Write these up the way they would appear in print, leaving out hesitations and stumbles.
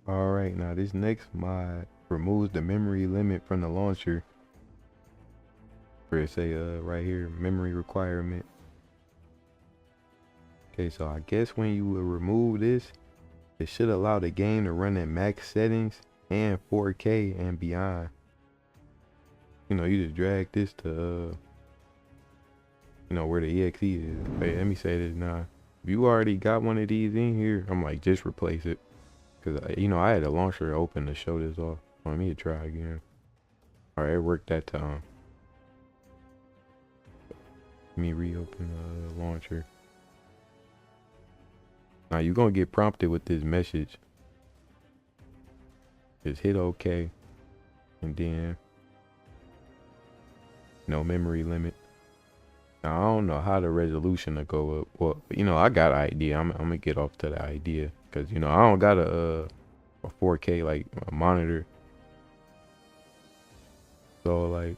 Alright, now this next mod removes the memory limit from the launcher. For it say right here, memory requirement. Okay, so I guess when you will remove this, it should allow the game to run at max settings and 4K and beyond. You know, you just drag this to you know, where the exe is. Hey, let me say this now. If you already got one of these in here, I'm like, just replace it. Cause you know, I had the launcher open to show this off. Let me try again. All right, it worked that time. Let me reopen the launcher. Now you're gonna get prompted with this message. Just hit OK, and then no memory limit. Now I don't know how the resolution will go up. Well, you know, I got an idea. I'm gonna get off to the idea, cause you know I don't got a 4K like a monitor. So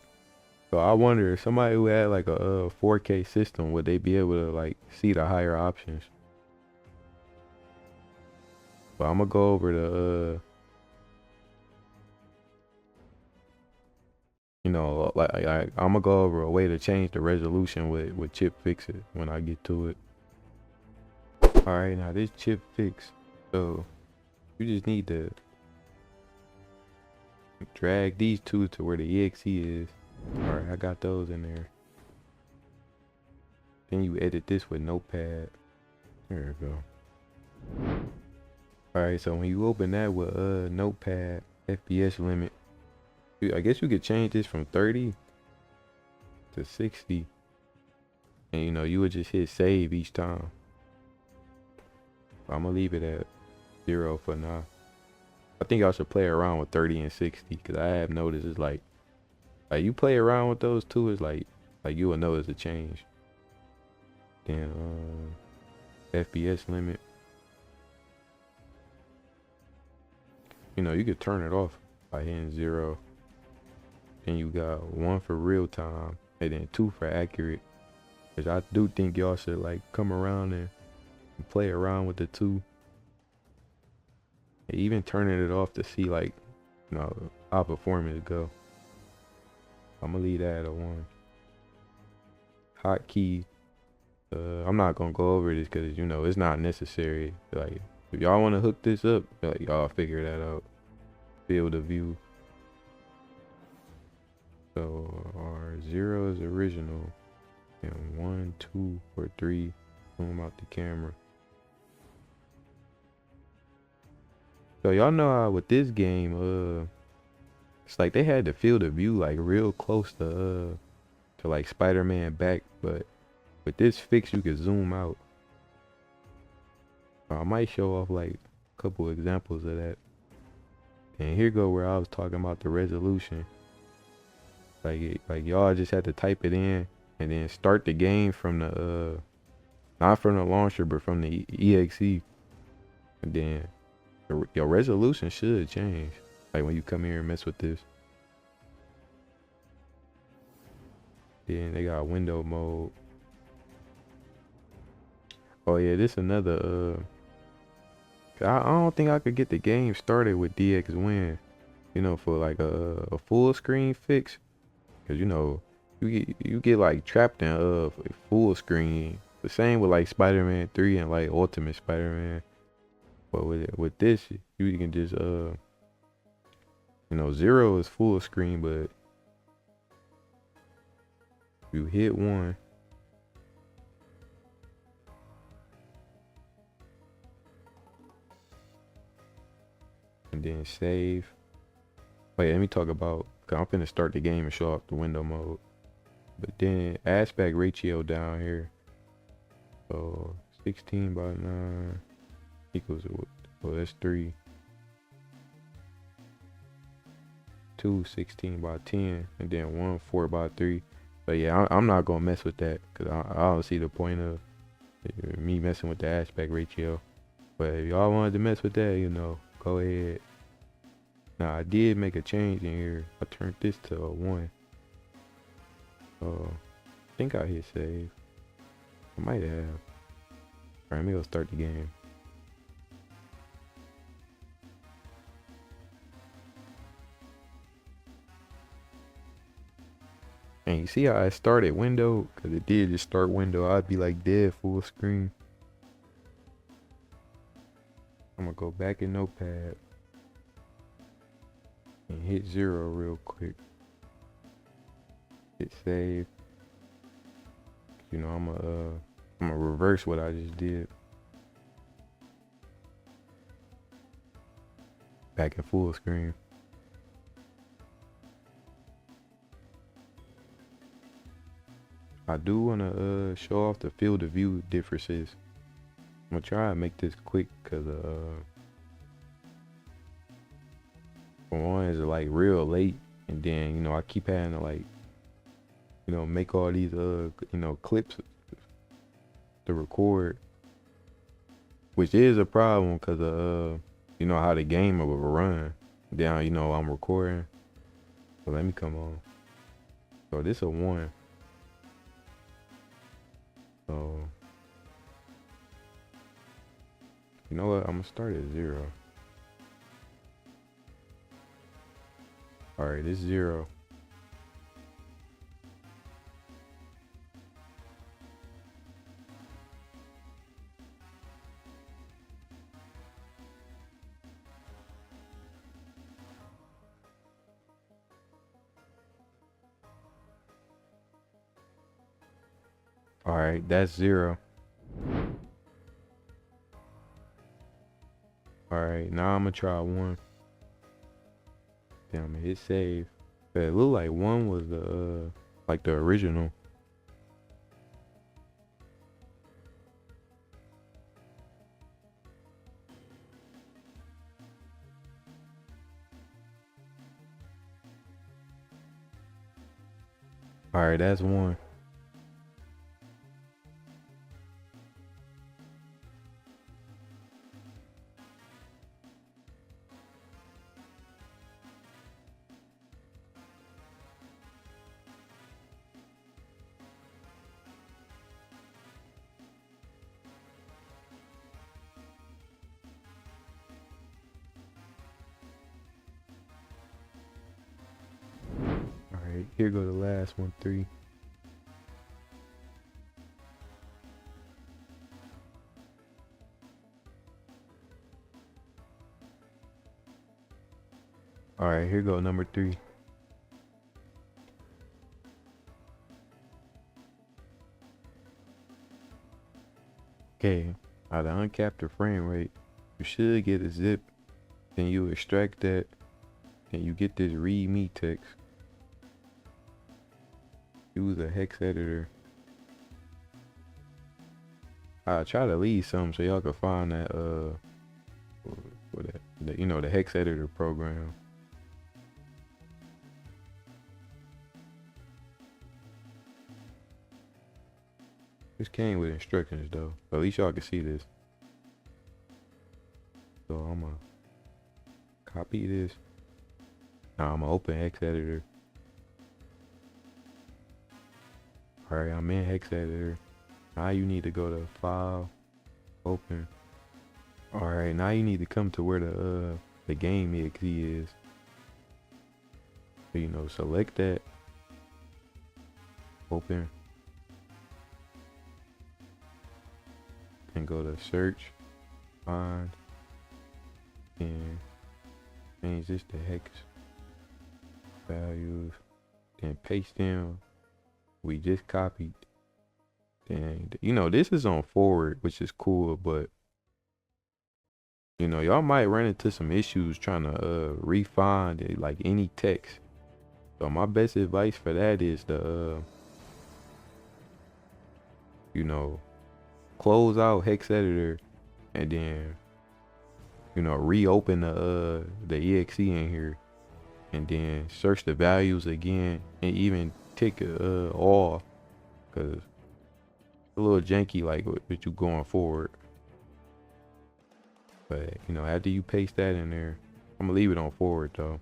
I wonder if somebody who had like a 4K system, would they be able to like see the higher options? But I'm gonna go over the you know, I'm gonna go over a way to change the resolution with chip fix it when I get to it. All right, now this chip fix, so you just need to drag these two to where the exe is. All right, I got those in there. Then you edit this with Notepad. There we go. All right, so when you open that with Notepad, FPS limit, I guess you could change this from 30 to 60, and you know, you would just hit save each time. I'm gonna leave it at 0 for now. I think y'all should play around with 30 and 60, because I have noticed it's like you play around with those two, it's like you will notice a change. Then FPS limit, you know, you could turn it off by hitting 0. Then you got 1 for real time, and then 2 for accurate. Cause I do think y'all should like come around and play around with the 2. And even turning it off to see like, you know, how performance go. I'm gonna leave that at a 1. Hotkey, I'm not gonna go over this because you know it's not necessary. Like if y'all want to hook this up, like y'all figure that out. Field of view. So our 0 is original, and 1, 2, or 3, zoom out the camera. So y'all know how with this game, it's like they had the field of view like real close to like Spider-Man back, but with this fix you can zoom out. I might show off like a couple examples of that. And here go where I was talking about the resolution. Like y'all just had to type it in and then start the game from the not from the launcher but from the exe, and then your resolution should change like when you come here and mess with this. Then they got window mode. Oh yeah, this another I don't think I could get the game started with DX Win, you know, for like a full screen fix. Cause you know, you get like trapped in full screen. The same with like Spider-Man 3 and like Ultimate Spider-Man. But with this, you can just you know, 0 is full screen, but you hit 1. And then save. Wait, let me talk about, cause I'm finna start the game and show off the window mode. But then aspect ratio down here. So 16 by 9 equals, well that's 3. 2 16 by 10, and then 1 4 by 3. But yeah, I'm not gonna mess with that because I don't see the point of me messing with the aspect ratio. But if y'all wanted to mess with that, you know, go ahead. Now I did make a change in here. I turned this to a 1. I think I hit save. I might have. Alright, let me go start the game. And you see how I started window? Cause it did just start window. I'd be like dead full screen. I'm gonna go back in notepad and hit 0 real quick. Hit save. You know, I'm gonna reverse what I just did. Back in full screen. I do wanna show off the field of view differences. I'm gonna try and make this quick cause for one it's like real late, and then you know I keep having to like make all these clips to record, which is a problem cause you know how the game will run. Then I'm recording. So let me come on. So this a 1. So you know what? I'm gonna start at 0. All right, this 0. All right, that's 0. All right, now I'm gonna try 1. Then I'm gonna hit save. It looked like 1 was the like the original. All right, that's 1. All right, here go the last one, 3. All right, here go number 3. Okay, out of uncapped the frame rate, you should get a zip. Then you extract that. Then you get this readme text. Use a hex editor. I'll try to leave some so y'all can find that the hex editor program. This came with instructions though. But at least y'all can see this. So I'm gonna copy this. Now I'm gonna open hex editor. Alright, I'm in hex editor. Now you need to go to file, open. Alright, now you need to come to where the game exe is. So, select that, open, and go to search, find, and change this to hex values, then paste in we just copied. Then this is on forward, which is cool, but y'all might run into some issues trying to refine it, like any text. So my best advice for that is to close out hex editor and then reopen the exe in here, and then search the values again, and even tick all, because it's a little janky like with you going forward. But after you paste that in there, I'm gonna leave it on forward though.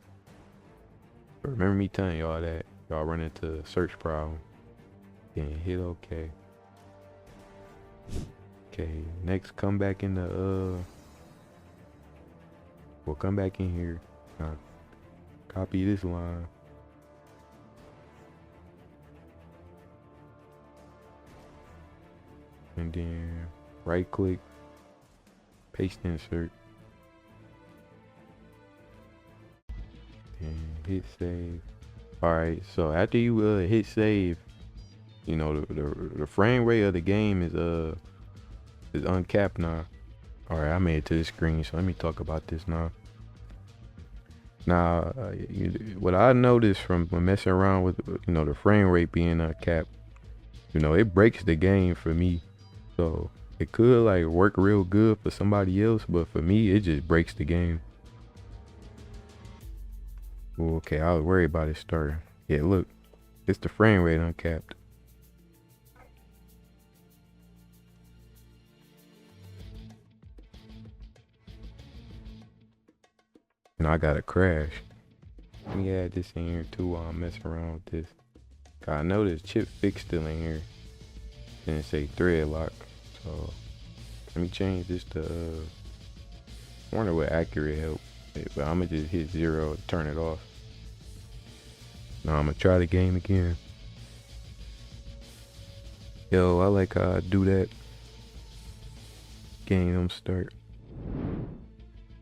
But remember me telling y'all that y'all run into a search problem, then hit OK. Okay, next come back in the we'll come back in here. Copy this line. and then right click, paste insert, and hit save. Alright, so after you hit save, you know the frame rate of the game is uncapped now. Alright, I made it to this screen, so let me talk about this now. Now, what I noticed from when messing around with the frame rate being uncapped, it breaks the game for me. So it could like work real good for somebody else, but for me it just breaks the game. Ooh, okay, I was worried about it starting. Yeah, look, it's the frame rate uncapped. And I got a crash. Let me add this in here too while I'm messing around with this. I know there's chip fix still in here. Didn't say thread lock. So let me change this to I wonder what accurate help. But I'm gonna just hit 0 to turn it off. Now I'm gonna try the game again. Yo, I like how I do that. Game don't start.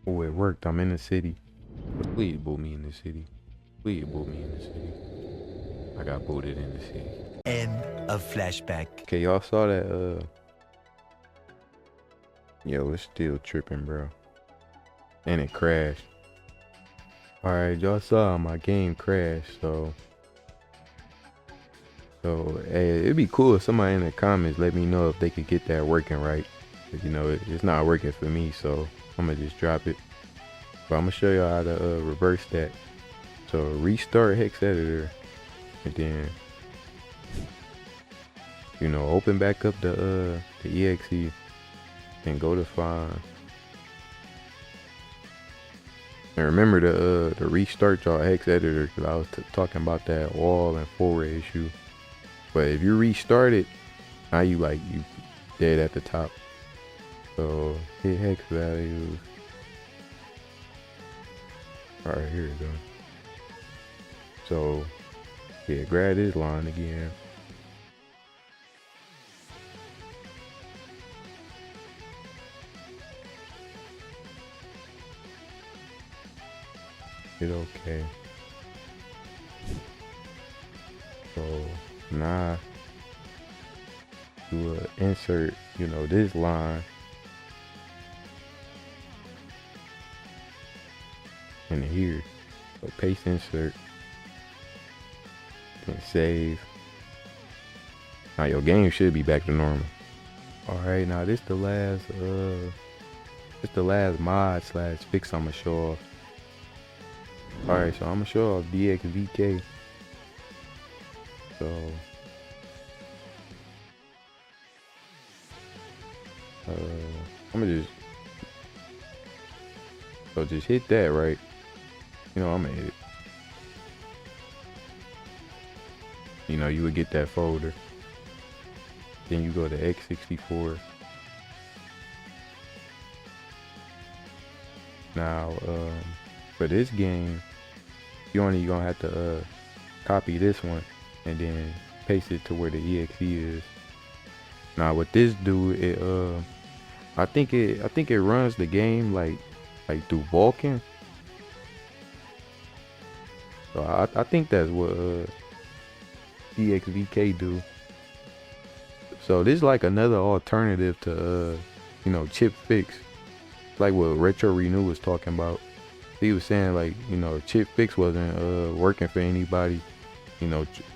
Oh, it worked. I'm in the city. Please boot me in the city. Please boot me in the city. I got booted in the city. End of flashback. Okay, y'all saw that yo, it's still tripping, bro. And it crashed. Alright, y'all saw my game crashed, so hey, it'd be cool if somebody in the comments let me know if they could get that working right. Cause it's not working for me, so I'm gonna just drop it. But I'm gonna show y'all how to reverse that. So restart hex editor, and then open back up the exe and go to find. And remember to restart y'all hex editor, because I was talking about that wall and forward issue. But if you restart it, now you dead at the top. So hit hex values. Alright, here we go. So yeah, grab this line again. Hit okay. So now do a insert, this line in here. So paste insert, then save. Now your game should be back to normal. Alright, now this the last mod / fix I'm gonna show off. Alright, so I'm gonna show off DXVK. So I'm gonna just hit that, right? I'm gonna hit it. You would get that folder. Then you go to x64. Now for this game, you only gonna have to copy this one and then paste it to where the exe is. Now what this do, I think it runs the game like through Vulkan. So I think that's what DXVK do. So this is like another alternative to chip fix, like what Retro Renew was talking about. He was saying chip fix wasn't working for anybody.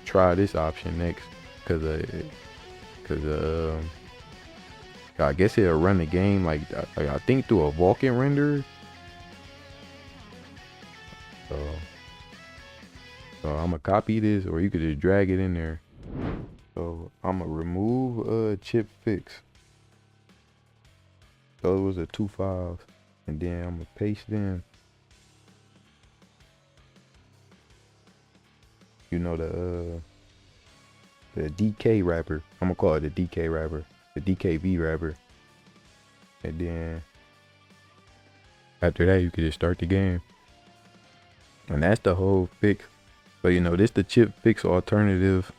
Try this option next, cause I guess it'll run the game I think through a Vulkan renderer. So I'm gonna copy this, or you could just drag it in there. So I'm gonna remove chip fix. Those was the 2 files, and then I'm gonna paste in. The DK wrapper. I'm gonna call it the DK wrapper, the DKV wrapper. And then after that, you can just start the game. And that's the whole fix. But this the chip fix alternative.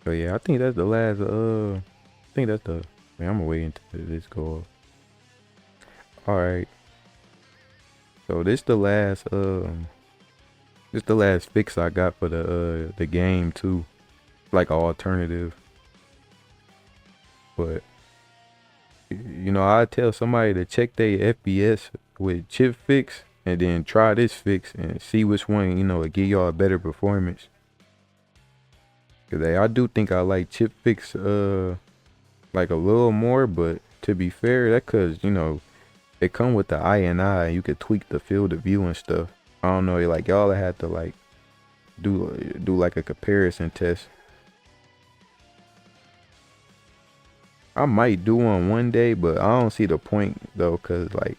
So yeah, I think that's the last. I think that's the. Man, I'm gonna wait until this go off. All right. So this the last. This the last fix I got for the game too, like an alternative. But you know, I tell somebody to check their FPS with chip fix and then try this fix and see which one, you know, will give y'all a better performance. Cause I do think I like chip fix like a little more, but to be fair, that cause, you know, it come with the INI and you could tweak the field of view and stuff. I don't know, like y'all had to like do like a comparison test. I might do one day, but I don't see the point though, cause like,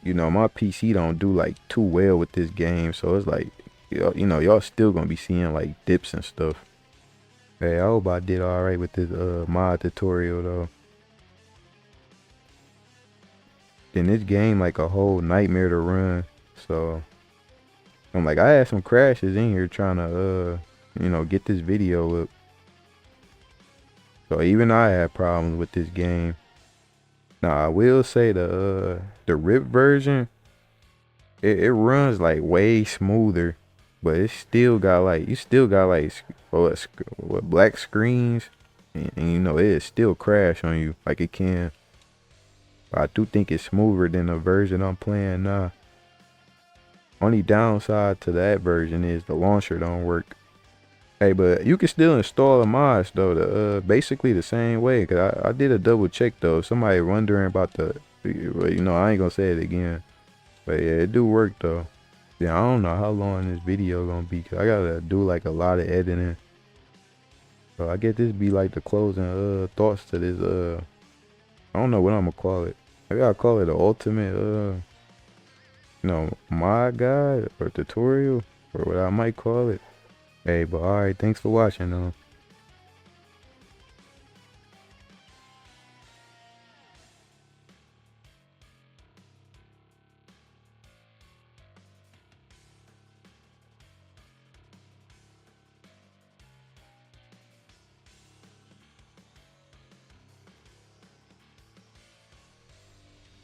you know, my PC don't do like too well with this game, so it's like, you know, y'all still gonna be seeing like dips and stuff. Hey, I hope I did all right with this mod tutorial though. Then this game like a whole nightmare to run, so I'm like, I had some crashes in here trying to you know, get this video up. So even I had problems with this game. Now I will say the RIP version, it runs like way smoother, but it still got like, you still got like what black screens, and you know it still crash on you like it can. But I do think it's smoother than the version I'm playing now. Only downside to that version is the launcher don't work. Hey, but you can still install the mods though, basically the same way. Cause I did a double check though. Somebody wondering about you know, I ain't gonna say it again. But yeah, it do work though. Yeah, I don't know how long this video gonna be, cause I gotta do like a lot of editing. So I guess this be like the closing thoughts to this I don't know what I'm gonna call it. Maybe I'll call it the ultimate you know, mod guide or tutorial, or what I might call it. Hey, but alright, thanks for watching though.